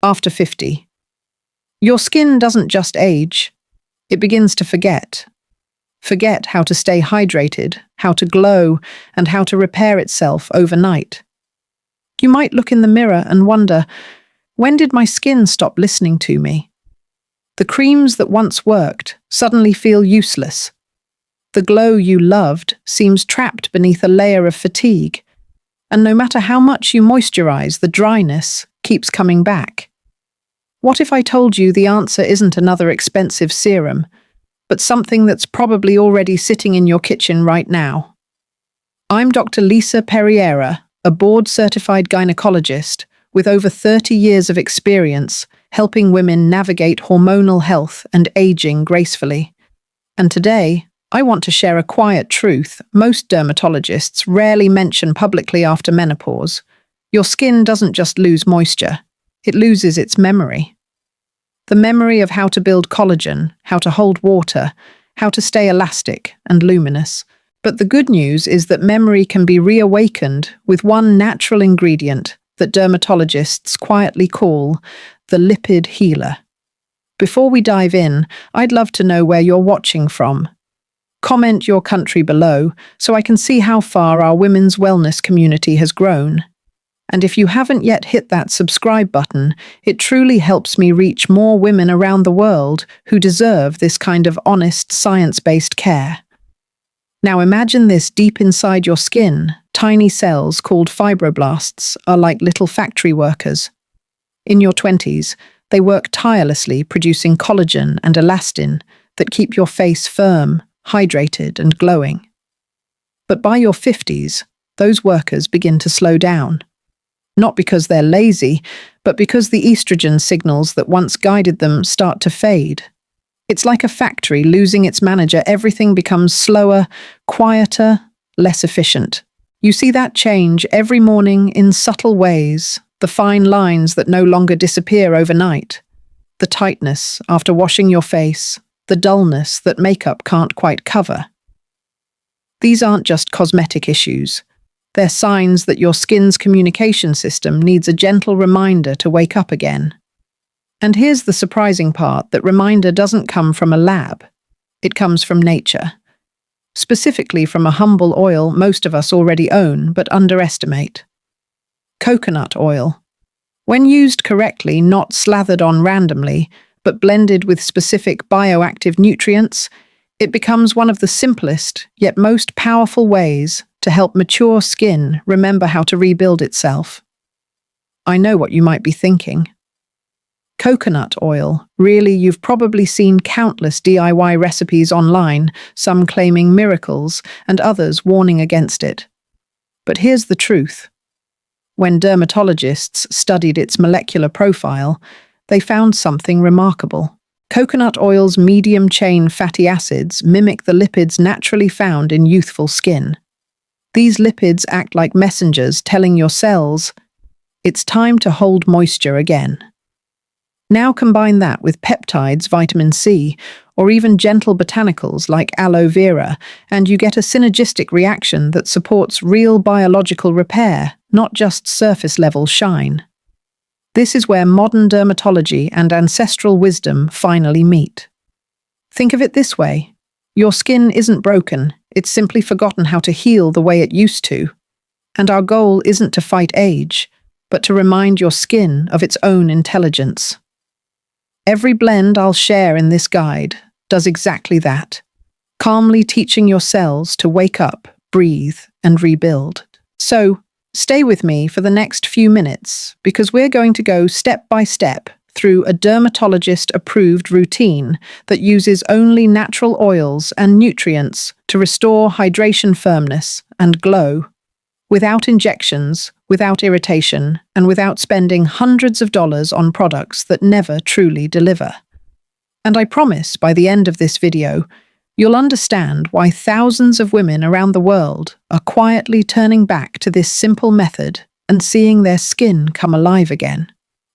After 50. Your skin doesn't just age, it begins to forget. Forget how to stay hydrated, how to glow, and how to repair itself overnight. You might look in the mirror and wonder, when did my skin stop listening to me? The creams that once worked suddenly feel useless. The glow you loved seems trapped beneath a layer of fatigue, and no matter how much you moisturize, the dryness keeps coming back. What if I told you the answer isn't another expensive serum, but something that's probably already sitting in your kitchen right now? I'm Dr. Lisa Perriera, a board-certified gynecologist with over 30 years of experience helping women navigate hormonal health and aging gracefully. And today, I want to share a quiet truth most dermatologists rarely mention publicly after menopause. Your skin doesn't just lose moisture, it loses its memory. The memory of how to build collagen, how to hold water, how to stay elastic and luminous. But the good news is that memory can be reawakened with one natural ingredient that dermatologists quietly call the Lipid Healer. Before we dive in, I'd love to know where you're watching from. Comment your country below so I can see how far our women's wellness community has grown. And if you haven't yet hit that subscribe button, it truly helps me reach more women around the world who deserve this kind of honest, science-based care. Now imagine this deep inside your skin. Tiny cells called fibroblasts are like little factory workers. In your 20s, they work tirelessly producing collagen and elastin that keep your face firm, hydrated, and glowing. But by your 50s, those workers begin to slow down. Not because they're lazy, but because the estrogen signals that once guided them start to fade. It's like a factory losing its manager. Everything becomes slower, quieter, less efficient. You see that change every morning in subtle ways, the fine lines that no longer disappear overnight, the tightness after washing your face, the dullness that makeup can't quite cover. These aren't just cosmetic issues. They're signs that your skin's communication system needs a gentle reminder to wake up again. And here's the surprising part: that reminder doesn't come from a lab. It comes from nature. Specifically from a humble oil most of us already own but underestimate. Coconut oil. When used correctly, not slathered on randomly, but blended with specific bioactive nutrients, it becomes one of the simplest yet most powerful ways to help mature skin remember how to rebuild itself. I know what you might be thinking. Coconut oil. Really, you've probably seen countless DIY recipes online, some claiming miracles and others warning against it. But here's the truth. When dermatologists studied its molecular profile, they found something remarkable. Coconut oil's medium-chain fatty acids mimic the lipids naturally found in youthful skin. These lipids act like messengers telling your cells, it's time to hold moisture again. Now combine that with peptides, vitamin C, or even gentle botanicals like aloe vera, and you get a synergistic reaction that supports real biological repair, not just surface-level shine. This is where modern dermatology and ancestral wisdom finally meet. Think of it this way: your skin isn't broken, it's simply forgotten how to heal the way it used to. And our goal isn't to fight age, but to remind your skin of its own intelligence. Every blend I'll share in this guide does exactly that, calmly teaching your cells to wake up, breathe, and rebuild. So, stay with me for the next few minutes, because we're going to go step by step through a dermatologist-approved routine that uses only natural oils and nutrients to restore hydration, firmness, and glow, without injections, without irritation, and without spending hundreds of dollars on products that never truly deliver. And I promise by the end of this video, you'll understand why thousands of women around the world are quietly turning back to this simple method and seeing their skin come alive again.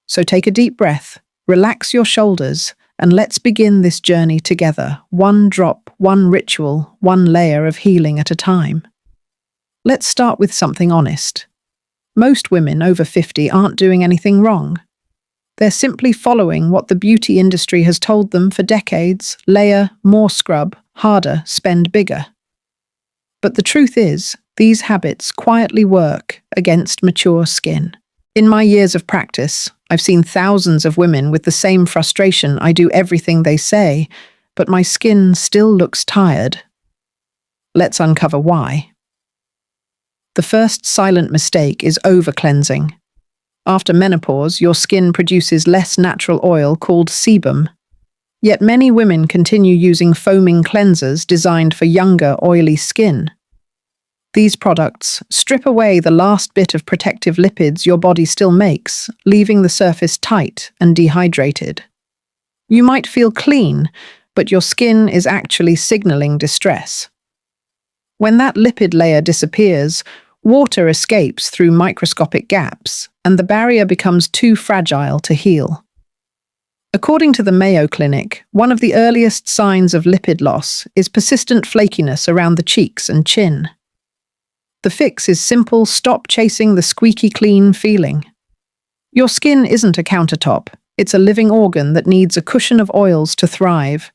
So take a deep breath, relax your shoulders, and let's begin this journey together, one drop, one ritual, one layer of healing at a time. Let's start with something honest. Most women over 50 aren't doing anything wrong. They're simply following what the beauty industry has told them for decades: layer, more scrub, harder, spend bigger. But the truth is, these habits quietly work against mature skin. In my years of practice, I've seen thousands of women with the same frustration. I do everything they say, but my skin still looks tired. Let's uncover why. The first silent mistake is over-cleansing. After menopause, your skin produces less natural oil called sebum. Yet many women continue using foaming cleansers designed for younger, oily skin. These products strip away the last bit of protective lipids your body still makes, leaving the surface tight and dehydrated. You might feel clean, but your skin is actually signaling distress. When that lipid layer disappears, water escapes through microscopic gaps, and the barrier becomes too fragile to heal. According to the Mayo Clinic, one of the earliest signs of lipid loss is persistent flakiness around the cheeks and chin. The fix is simple: stop chasing the squeaky clean feeling. Your skin isn't a countertop, it's a living organ that needs a cushion of oils to thrive.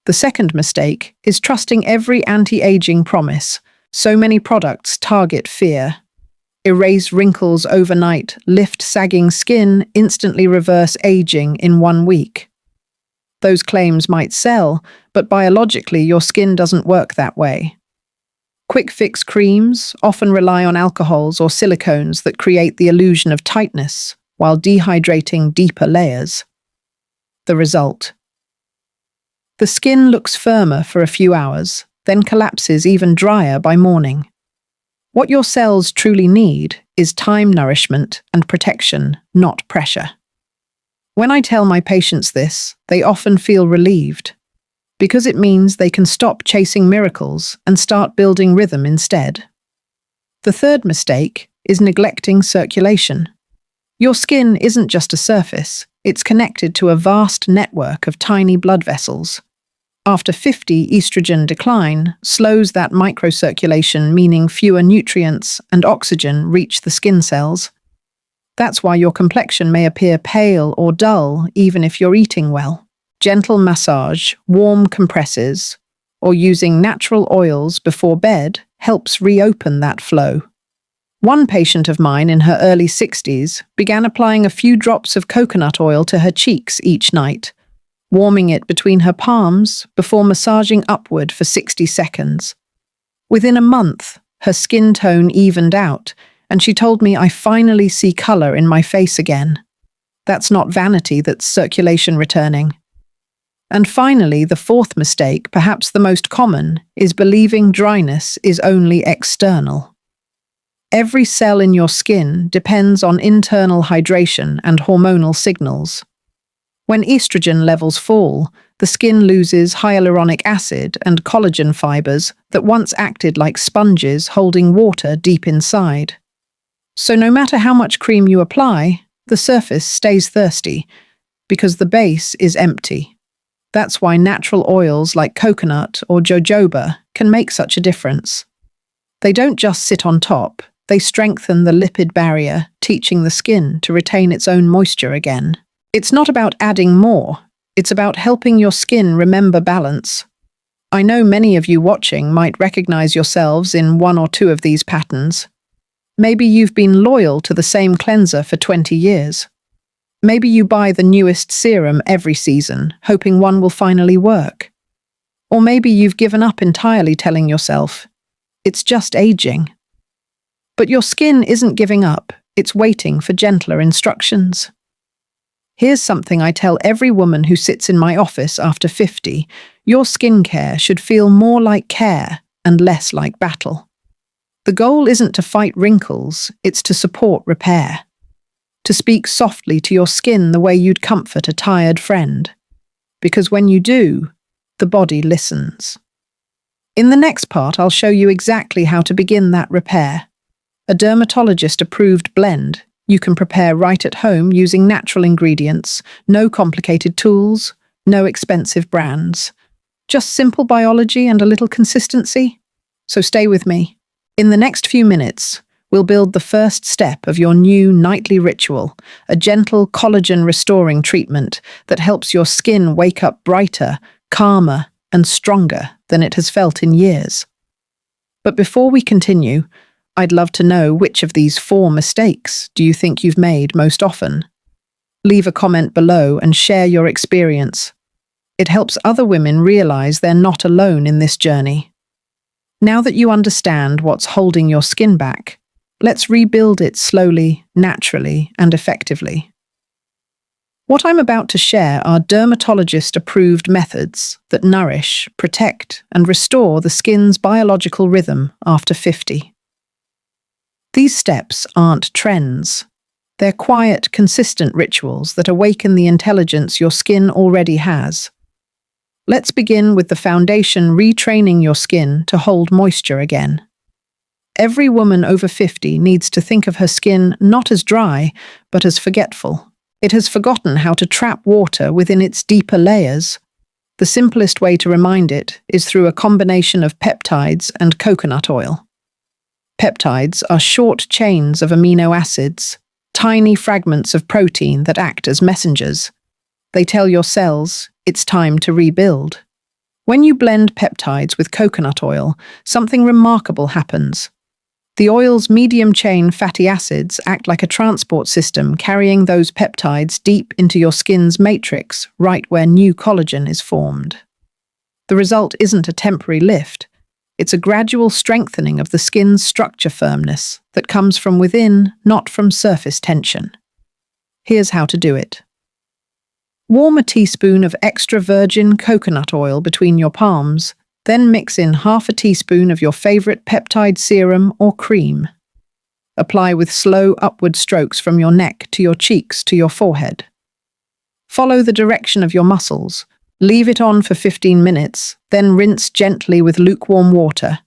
The second mistake is trusting every anti-aging promise. So many products target fear. Erase wrinkles overnight, lift sagging skin, instantly reverse aging in 1 week. Those claims might sell, but biologically your skin doesn't work that way. Quick fix creams often rely on alcohols or silicones that create the illusion of tightness while dehydrating deeper layers. The result: the skin looks firmer for a few hours, then collapses even drier by morning. What your cells truly need is time, nourishment, and protection, not pressure. When I tell my patients this, they often feel relieved, because it means they can stop chasing miracles and start building rhythm instead. The third mistake is neglecting circulation. Your skin isn't just a surface, it's connected to a vast network of tiny blood vessels. After 50, estrogen decline slows that microcirculation, meaning fewer nutrients and oxygen reach the skin cells. That's why your complexion may appear pale or dull even if you're eating well. Gentle massage, warm compresses, or using natural oils before bed helps reopen that flow. One patient of mine in her early 60s began applying a few drops of coconut oil to her cheeks each night, warming it between her palms before massaging upward for 60 seconds. Within a month, her skin tone evened out, and she told me, "I finally see color in my face again." That's not vanity, that's circulation returning. And finally, the fourth mistake, perhaps the most common, is believing dryness is only external. Every cell in your skin depends on internal hydration and hormonal signals. When estrogen levels fall, the skin loses hyaluronic acid and collagen fibers that once acted like sponges holding water deep inside. So no matter how much cream you apply, the surface stays thirsty because the base is empty. That's why natural oils like coconut or jojoba can make such a difference. They don't just sit on top, they strengthen the lipid barrier, teaching the skin to retain its own moisture again. It's not about adding more, it's about helping your skin remember balance. I know many of you watching might recognize yourselves in one or two of these patterns. Maybe you've been loyal to the same cleanser for 20 years. Maybe you buy the newest serum every season, hoping one will finally work. Or maybe you've given up entirely, telling yourself, "It's just aging." But your skin isn't giving up, it's waiting for gentler instructions. Here's something I tell every woman who sits in my office after 50. Your skincare should feel more like care and less like battle. The goal isn't to fight wrinkles, it's to support repair. To speak softly to your skin the way you'd comfort a tired friend. Because when you do, the body listens. In the next part, I'll show you exactly how to begin that repair. A dermatologist-approved blend you can prepare right at home using natural ingredients, no complicated tools, no expensive brands. Just simple biology and a little consistency. So stay with me. In the next few minutes, we'll build the first step of your new nightly ritual, a gentle collagen-restoring treatment that helps your skin wake up brighter, calmer, and stronger than it has felt in years. But before we continue, I'd love to know which of these 4 mistakes do you think you've made most often? Leave a comment below and share your experience. It helps other women realize they're not alone in this journey. Now that you understand what's holding your skin back, let's rebuild it slowly, naturally, and effectively. What I'm about to share are dermatologist-approved methods that nourish, protect, and restore the skin's biological rhythm after 50. These steps aren't trends. They're quiet, consistent rituals that awaken the intelligence your skin already has. Let's begin with the foundation, retraining your skin to hold moisture again. Every woman over 50 needs to think of her skin not as dry, but as forgetful. It has forgotten how to trap water within its deeper layers. The simplest way to remind it is through a combination of peptides and coconut oil. Peptides are short chains of amino acids, tiny fragments of protein that act as messengers. They tell your cells it's time to rebuild. When you blend peptides with coconut oil, something remarkable happens. The oil's medium-chain fatty acids act like a transport system, carrying those peptides deep into your skin's matrix, right where new collagen is formed. The result isn't a temporary lift. It's a gradual strengthening of the skin's structure firmness that comes from within, not from surface tension. Here's how to do it. Warm a teaspoon of extra virgin coconut oil between your palms, then mix in half a teaspoon of your favorite peptide serum or cream. Apply with slow upward strokes from your neck to your cheeks to your forehead. Follow the direction of your muscles. Leave it on for 15 minutes, then rinse gently with lukewarm water.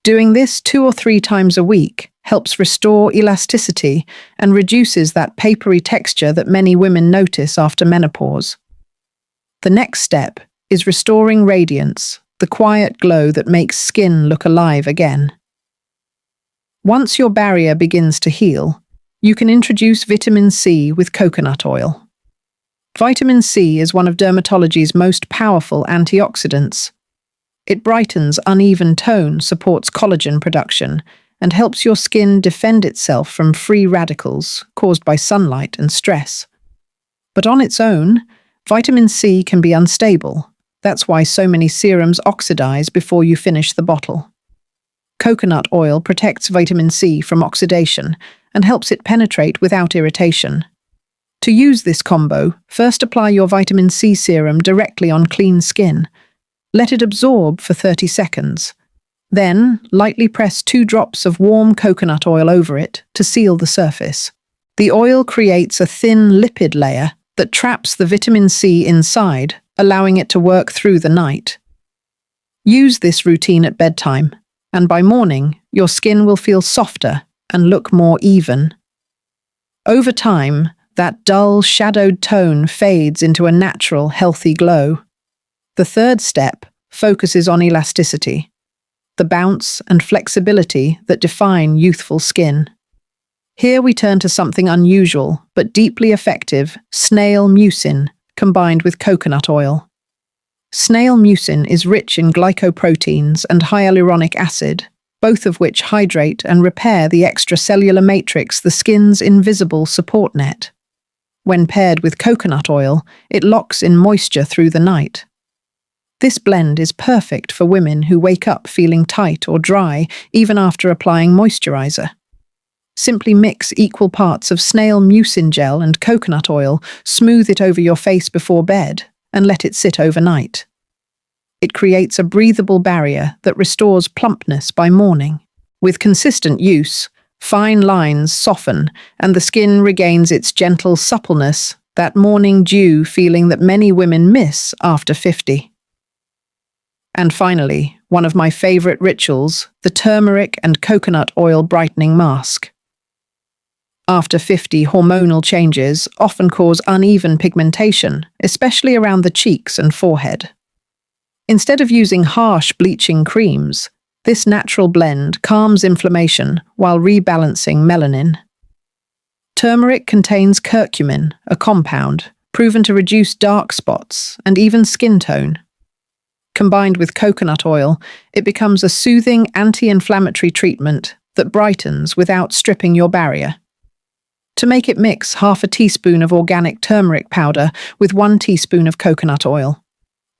Doing this 2 or 3 times a week helps restore elasticity and reduces that papery texture that many women notice after menopause. The next step is restoring radiance, the quiet glow that makes skin look alive again. Once your barrier begins to heal, you can introduce vitamin C with coconut oil. Vitamin C is one of dermatology's most powerful antioxidants. It brightens uneven tone, supports collagen production, and helps your skin defend itself from free radicals caused by sunlight and stress. But on its own, vitamin C can be unstable. That's why so many serums oxidize before you finish the bottle. Coconut oil protects vitamin C from oxidation and helps it penetrate without irritation. To use this combo, first apply your vitamin C serum directly on clean skin. Let it absorb for 30 seconds. Then, lightly press 2 drops of warm coconut oil over it to seal the surface. The oil creates a thin lipid layer that traps the vitamin C inside, allowing it to work through the night. Use this routine at bedtime, and by morning, your skin will feel softer and look more even. Over time, that dull, shadowed tone fades into a natural, healthy glow. The third step focuses on elasticity, the bounce and flexibility that define youthful skin. Here we turn to something unusual but deeply effective, snail mucin, combined with coconut oil. Snail mucin is rich in glycoproteins and hyaluronic acid, both of which hydrate and repair the extracellular matrix, the skin's invisible support net. When paired with coconut oil, it locks in moisture through the night. This blend is perfect for women who wake up feeling tight or dry even after applying moisturizer. Simply mix equal parts of snail mucin gel and coconut oil, smooth it over your face before bed, and let it sit overnight. It creates a breathable barrier that restores plumpness by morning. With consistent use, fine lines soften and the skin regains its gentle suppleness, that morning dew feeling that many women miss after 50. And finally, one of my favorite rituals, the turmeric and coconut oil brightening mask. After 50, hormonal changes often cause uneven pigmentation, especially around the cheeks and forehead. Instead of using harsh bleaching creams, This natural blend calms inflammation while rebalancing melanin. Turmeric contains curcumin, a compound proven to reduce dark spots and even skin tone. Combined with coconut oil, it becomes a soothing anti-inflammatory treatment that brightens without stripping your barrier. To make it, mix half a teaspoon of organic turmeric powder with 1 teaspoon of coconut oil.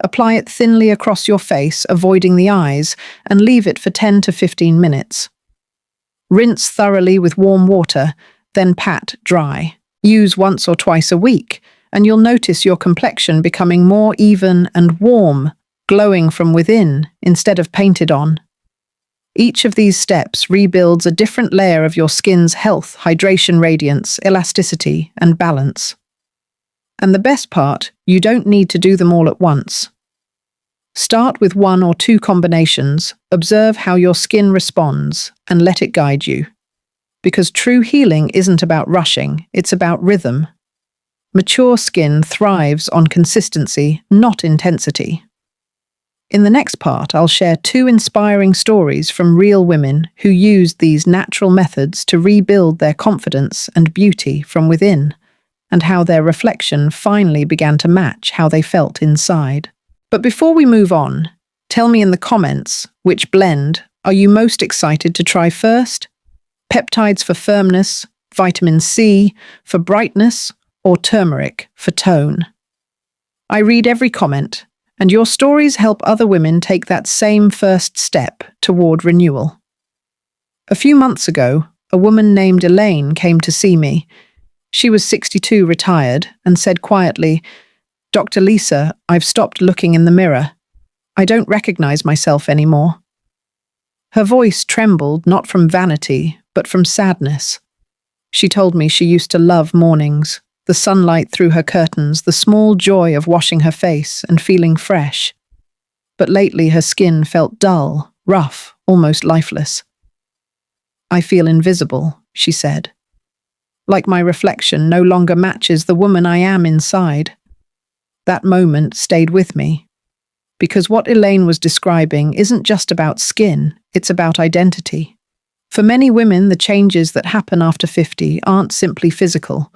Apply it thinly across your face, avoiding the eyes, and leave it for 10 to 15 minutes. Rinse thoroughly with warm water, then pat dry. Use once or twice a week, and you'll notice your complexion becoming more even and warm, glowing from within instead of painted on. Each of these steps rebuilds a different layer of your skin's health, hydration, radiance, elasticity, and balance. And the best part, you don't need to do them all at once. Start with 1 or 2 combinations, observe how your skin responds, and let it guide you. Because true healing isn't about rushing, it's about rhythm. Mature skin thrives on consistency, not intensity. In the next part, I'll share 2 inspiring stories from real women who used these natural methods to rebuild their confidence and beauty from within, and how their reflection finally began to match how they felt inside. But before we move on, tell me in the comments, which blend are you most excited to try first? Peptides for firmness, vitamin C for brightness, or turmeric for tone? I read every comment, and your stories help other women take that same first step toward renewal. A few months ago, a woman named Elaine came to see me. She was 62, retired, and said quietly, "Dr. Lisa, I've stopped looking in the mirror. I don't recognize myself anymore." Her voice trembled not from vanity, but from sadness. She told me she used to love mornings, the sunlight through her curtains, the small joy of washing her face and feeling fresh. But lately her skin felt dull, rough, almost lifeless. "I feel invisible," she said. "Like my reflection no longer matches the woman I am inside." That moment stayed with me, because what Elaine was describing isn't just about skin, it's about identity. For many women, the changes that happen after 50 aren't simply physical.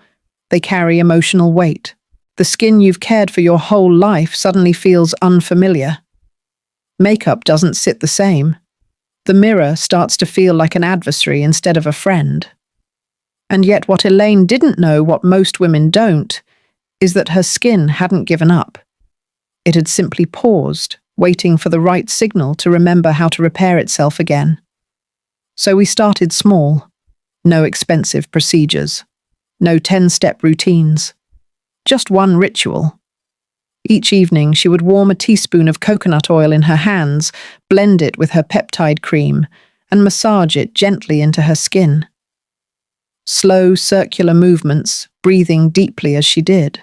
They carry emotional weight. The skin you've cared for your whole life suddenly feels unfamiliar. Makeup doesn't sit the same. The mirror starts to feel like an adversary instead of a friend. And yet what Elaine didn't know, what most women don't, is that her skin hadn't given up. It had simply paused, waiting for the right signal to remember how to repair itself again. So we started small. No expensive procedures. No 10-step routines. Just one ritual. Each evening she would warm a teaspoon of coconut oil in her hands, blend it with her peptide cream, and massage it gently into her skin. Slow, circular movements, breathing deeply as she did.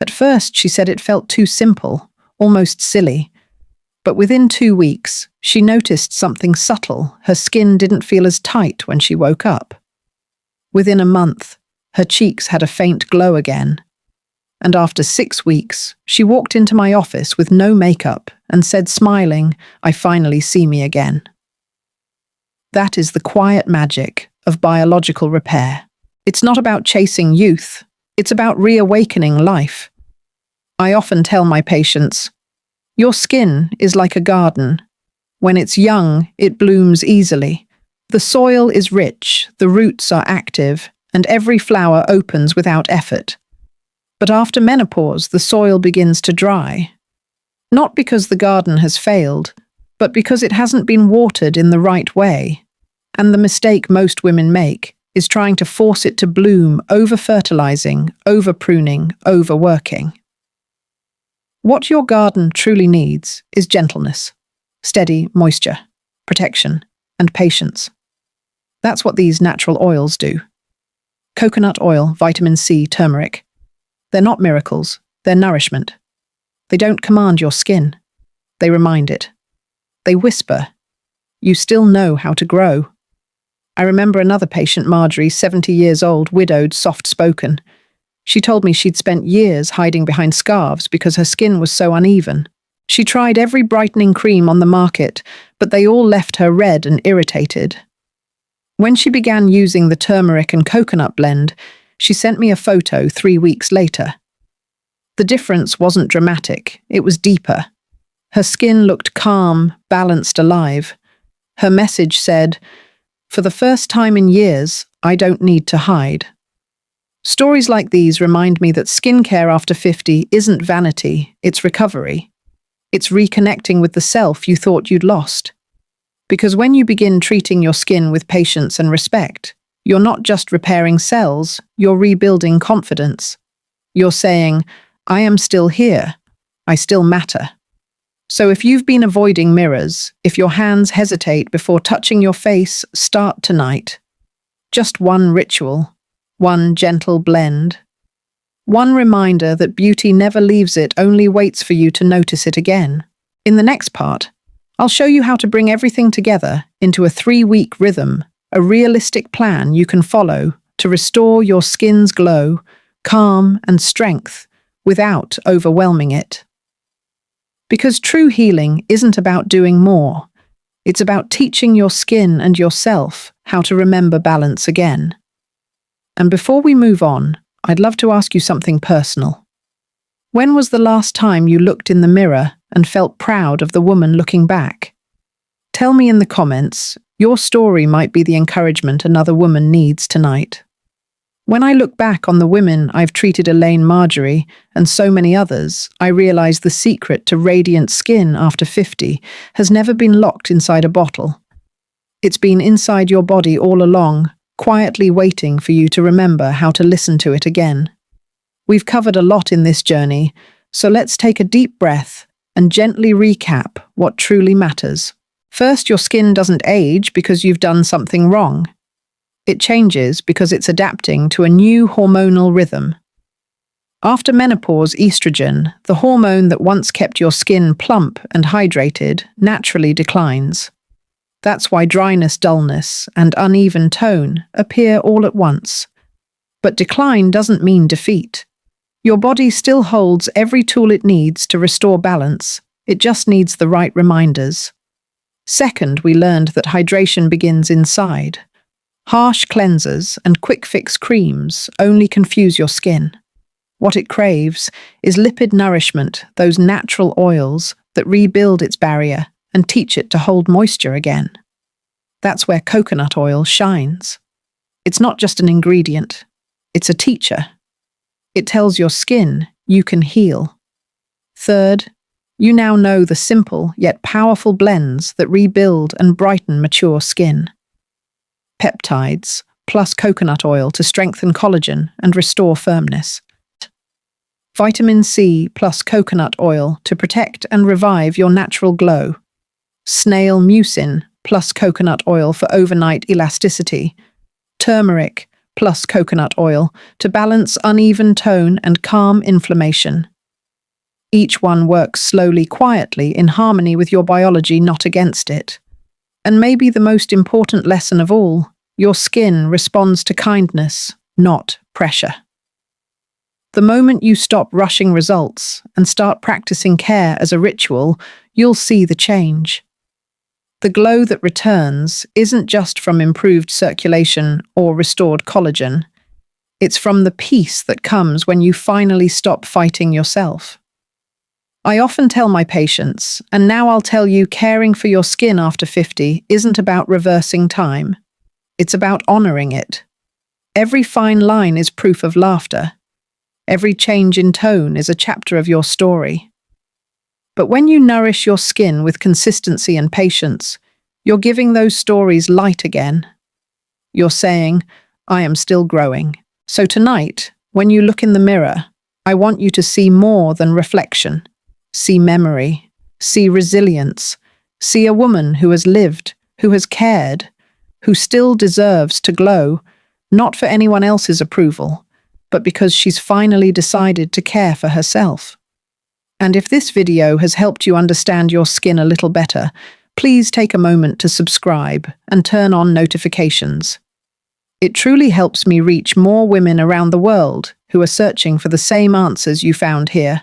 At first, she said it felt too simple, almost silly. But within 2 weeks, she noticed something subtle. Her skin didn't feel as tight when she woke up. Within a month, her cheeks had a faint glow again. And after 6 weeks, she walked into my office with no makeup and said, smiling, "I finally see me again." That is the quiet magic of biological repair. It's not about chasing youth. It's about reawakening life. I often tell my patients, your skin is like a garden. When it's young, it blooms easily. The soil is rich, the roots are active, and every flower opens without effort. But after menopause, the soil begins to dry. Not because the garden has failed, but because it hasn't been watered in the right way. And the mistake most women make is trying to force it to bloom, over-fertilizing, over-pruning, overworking. What your garden truly needs is gentleness, steady moisture, protection, and patience. That's what these natural oils do. Coconut oil, vitamin C, turmeric. They're not miracles, they're nourishment. They don't command your skin. They remind it. They whisper, "You still know how to grow." I remember another patient, Marjorie, 70 years old, widowed, soft-spoken. She told me she'd spent years hiding behind scarves because her skin was so uneven. She tried every brightening cream on the market, but they all left her red and irritated. When she began using the turmeric and coconut blend, she sent me a photo 3 weeks later. The difference wasn't dramatic, it was deeper. Her skin looked calm, balanced, alive. Her message said, "For the first time in years, I don't need to hide." Stories like these remind me that skincare after 50 isn't vanity, it's recovery. It's reconnecting with the self you thought you'd lost. Because when you begin treating your skin with patience and respect, you're not just repairing cells, you're rebuilding confidence. You're saying, "I am still here. I still matter." So if you've been avoiding mirrors, if your hands hesitate before touching your face, start tonight. Just one ritual, one gentle blend. One reminder that beauty never leaves it, only waits for you to notice it again. In the next part, I'll show you how to bring everything together into a 3-week rhythm, a realistic plan you can follow to restore your skin's glow, calm, and strength without overwhelming it. Because true healing isn't about doing more. It's about teaching your skin and yourself how to remember balance again. And before we move on, I'd love to ask you something personal. When was the last time you looked in the mirror and felt proud of the woman looking back? Tell me in the comments. Your story might be the encouragement another woman needs tonight. When I look back on the women I've treated, Elaine, Marjorie, and so many others, I realize the secret to radiant skin after 50 has never been locked inside a bottle. It's been inside your body all along, quietly waiting for you to remember how to listen to it again. We've covered a lot in this journey, so let's take a deep breath and gently recap what truly matters. First, your skin doesn't age because you've done something wrong. It changes because it's adapting to a new hormonal rhythm. After menopause, estrogen, the hormone that once kept your skin plump and hydrated, naturally declines. That's why dryness, dullness, and uneven tone appear all at once. But decline doesn't mean defeat. Your body still holds every tool it needs to restore balance, it just needs the right reminders. Second, we learned that hydration begins inside. Harsh cleansers and quick-fix creams only confuse your skin. What it craves is lipid nourishment, those natural oils that rebuild its barrier and teach it to hold moisture again. That's where coconut oil shines. It's not just an ingredient, it's a teacher. It tells your skin you can heal. Third, you now know the simple yet powerful blends that rebuild and brighten mature skin. Peptides plus coconut oil to strengthen collagen and restore firmness. Vitamin C plus coconut oil to protect and revive your natural glow. Snail mucin plus coconut oil for overnight elasticity. Turmeric plus coconut oil to balance uneven tone and calm inflammation. Each one works slowly, quietly, in harmony with your biology, not against it. And maybe the most important lesson of all, your skin responds to kindness, not pressure. The moment you stop rushing results and start practicing care as a ritual, you'll see the change. The glow that returns isn't just from improved circulation or restored collagen. It's from the peace that comes when you finally stop fighting yourself. I often tell my patients, and now I'll tell you, caring for your skin after 50 isn't about reversing time. It's about honoring it. Every fine line is proof of laughter. Every change in tone is a chapter of your story. But when you nourish your skin with consistency and patience, you're giving those stories light again. You're saying, "I am still growing." So tonight, when you look in the mirror, I want you to see more than reflection. See memory, see resilience, see a woman who has lived, who has cared, who still deserves to glow, not for anyone else's approval, but because she's finally decided to care for herself. And if this video has helped you understand your skin a little better, please take a moment to subscribe and turn on notifications. It truly helps me reach more women around the world who are searching for the same answers you found here.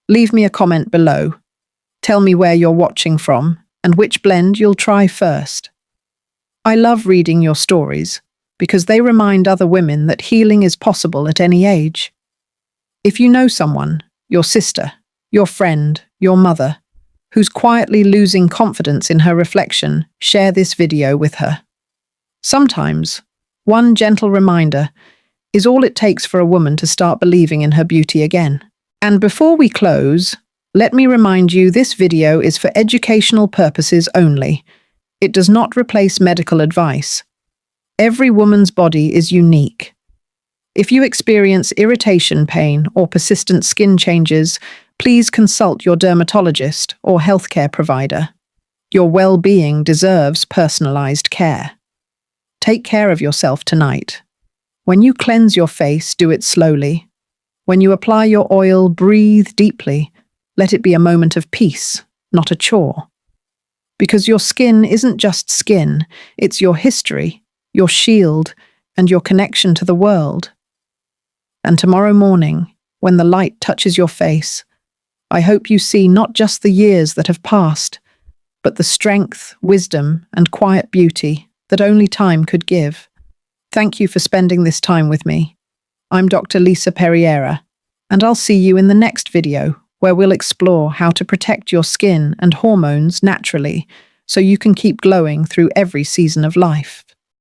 Leave me a comment below. Tell me where you're watching from and which blend you'll try first. I love reading your stories because they remind other women that healing is possible at any age. If you know someone, your sister, your friend, your mother, who's quietly losing confidence in her reflection, share this video with her. Sometimes, one gentle reminder is all it takes for a woman to start believing in her beauty again. And before we close, let me remind you this video is for educational purposes only. It does not replace medical advice. Every woman's body is unique. If you experience irritation pain or persistent skin changes, please consult your dermatologist or healthcare provider. Your well-being deserves personalized care. Take care of yourself tonight. When you cleanse your face, do it slowly. When you apply your oil, breathe deeply. Let it be a moment of peace, not a chore. Because your skin isn't just skin, it's your history, your shield, and your connection to the world. And tomorrow morning, when the light touches your face, I hope you see not just the years that have passed, but the strength, wisdom, and quiet beauty that only time could give. Thank you for spending this time with me. I'm Dr. Lisa Perriera, and I'll see you in the next video where we'll explore how to protect your skin and hormones naturally so you can keep glowing through every season of life.